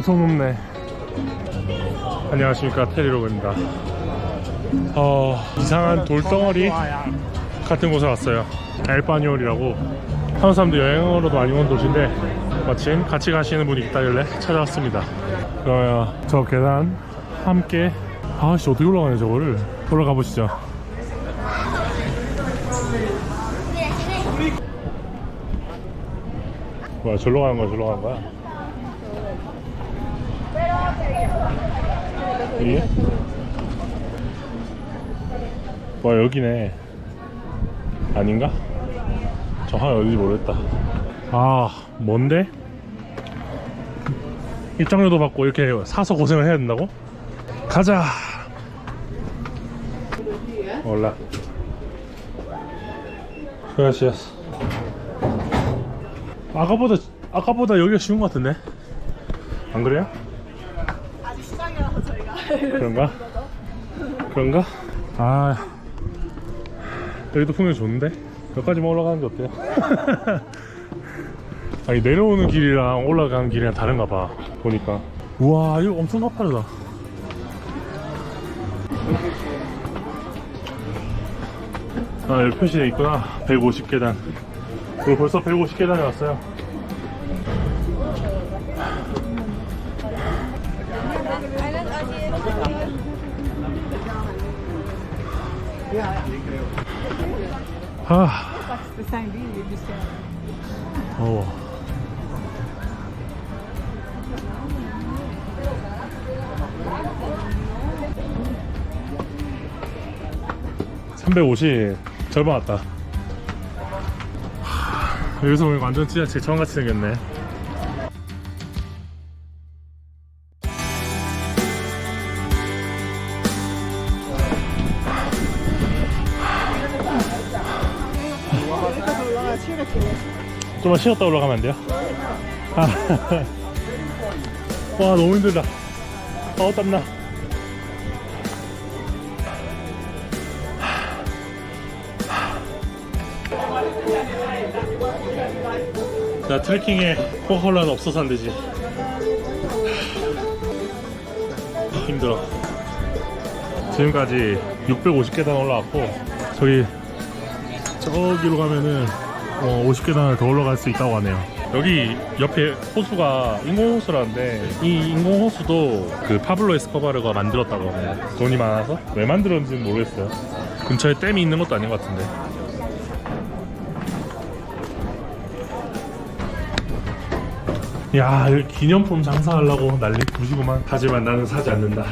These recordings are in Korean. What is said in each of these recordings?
엄청 높네. 안녕하십니까, 테리로그입니다. 이상한 돌덩어리 같은 곳에 왔어요. 엘바니올이라고. 한국 사람들 여행으로도 많이 온 도시인데 마침 같이 가시는 분이 있다길래 찾아왔습니다. 그러면 저 계단 함께, 아씨 어떻게 올라가냐 저거를. 올라가 보시죠. 뭐야, 절로 가는 거야, 절로 가는 거야? 여기? 와, 여기네. 아닌가? 정확히 어딘지 모르겠다. 아, 뭔데? 입장료도 받고 이렇게 사서 고생을 해야 된다고? 가자. 올라. Gracias. 아까보다 여기가 쉬운 것 같은데? 안 그래요? 아직 시작이라서 저희가 그런가? 아, 여기도 풍경이 좋은데? 여기까지만 올라가는 게 어때요? 아니, 내려오는 길이랑 올라가는 길이랑 다른가 봐, 보니까. 우와, 이거 엄청 가파르다. 아, 여기 표시돼 있구나. 150계단. 우리 벌써 150계단에 왔어요. 아, 더워. (350) 절반 왔다. 여기서 보면 완전 진짜 제천같이 생겼네. 좀만 쉬었다 올라가면 안 돼요? 와, 너무 힘들다. 땀나. 나 트레킹에 코카콜라는 없어서 안 되지. 힘들어. 지금까지 650계단 올라왔고, 저기로 가면은 50계단을 더 올라갈 수 있다고 하네요. 여기 옆에 호수가 인공호수라는데, 이 인공호수도 그 파블로 에스코바르가 만들었다고 하네요. 돈이 많아서? 왜 만들었는지는 모르겠어요. 근처에 댐이 있는 것도 아닌 것 같은데. 야, 여기 기념품 장사하려고 난리 부시구만. 하지만 나는 사지 않는다.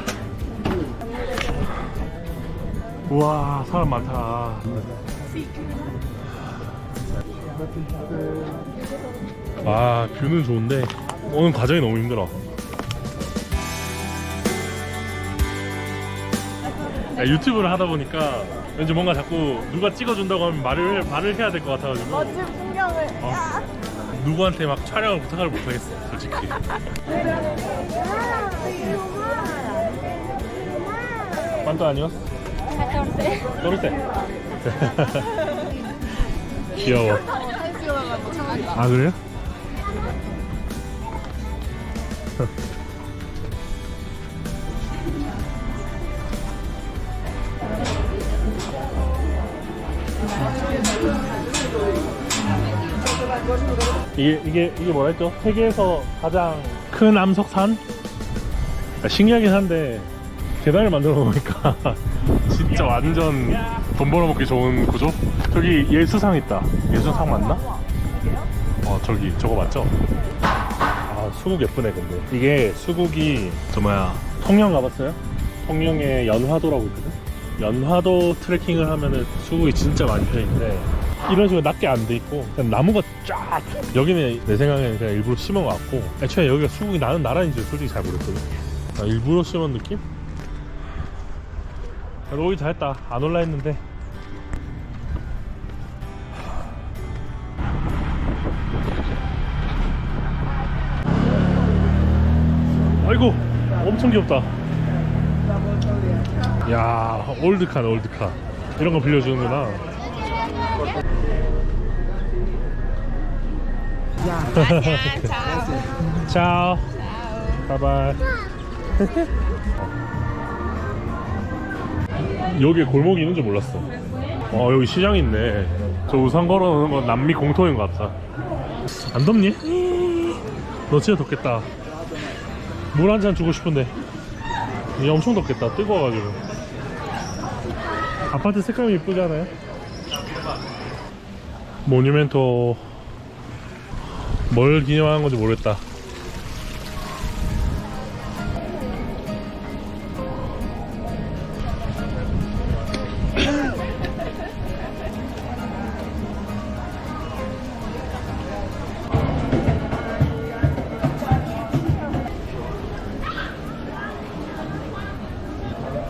우와, 사람 많다. 아, 뷰는 좋은데 오는 과정이 너무 힘들어. 유튜브를 하다 보니까 왠지 뭔가 자꾸 누가 찍어준다고 하면 말을 해야 될 것 같아가지고 멋진 풍경을. 누구한테 막 촬영을 부탁을 못하겠어, 솔직히. ¿Cuántos años? 14. 귀여워. 아, 그래요? 이게 뭐라 했죠? 세계에서 가장 큰 암석산? 신기하긴 한데 계단을 만들어 놓으니까 진짜 완전 돈 벌어먹기 좋은 구조? 저기 예수상 있다. 예수상 맞나? 저기 저거 맞죠? 아, 수국 예쁘네. 근데 이게 수국이 통영 가봤어요? 통영에 연화도라고 있거든? 연화도 트레킹을 하면은 수국이 진짜 많이 펴있는데 이런 식으로 낮게 안 돼 있고 그냥 나무가 쫙. 여기는 내 생각에는 그냥 일부러 심은 것 같고, 애초에 여기가 수국이 나는 나라인지 솔직히 잘 모르겠거든. 일부러 심은 느낌? 오기 잘했다. 안 올라 했는데. 아이고, 엄청 귀엽다. 야, 올드카네, 올드카. 이런 거 빌려주는구나. Chào. Ciao. 바이바이. 여기에 골목이 있는 줄 몰랐어. 여기 시장 있네. 저 우산 걸어놓는 건 남미 공통인 것 같아. 안 덥니? 너 진짜 덥겠다. 물 한 잔 주고 싶은데 이게 엄청 덥겠다. 뜨거워가지고. 아파트 색감이 이쁘지 않아요? 모뉴멘토 뭘 기념하는 건지 모르겠다.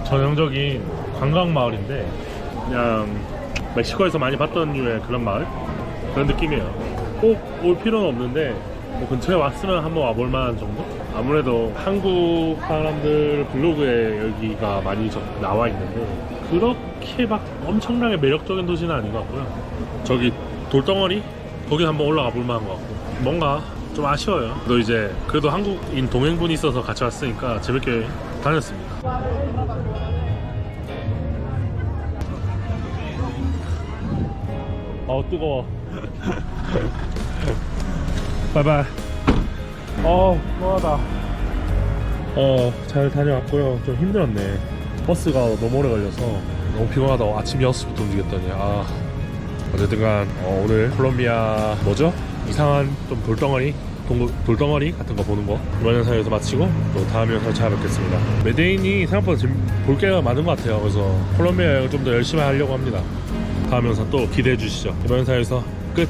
전형적인 관광 마을인데 그냥 멕시코에서 많이 봤던 류의 그런 마을, 그런 느낌이에요. 꼭 올 필요는 없는데 뭐 근처에 왔으면 한번 와볼 만한 정도? 아무래도 한국 사람들 블로그에 여기가 많이 나와 있는데 그렇게 막 엄청나게 매력적인 도시는 아닌 것 같고요. 저기 돌덩어리? 거기 한번 올라가 볼 만한 것 같고 뭔가 좀 아쉬워요. 또 이제 그래도 한국인 동행분이 있어서 같이 왔으니까 재밌게 다녔습니다. 뜨거워. 바이바이. 좋아하다. 잘 다녀왔고요. 좀 힘들었네. 버스가 너무 오래 걸려서 너무 피곤하다고 아침 6시부터 움직였더니 어쨌든간 오늘 콜롬비아 뭐죠? 이상한 좀 돌덩어리 같은 거 보는 거 이번 영상에서 마치고 또 다음 영상을 찾아뵙겠습니다. 메데인이 생각보다 지금 볼 게가 많은 것 같아요. 그래서 콜롬비아 여행을 좀 더 열심히 하려고 합니다. 다음 영상 또 기대해 주시죠. 이번 영상에서 끝.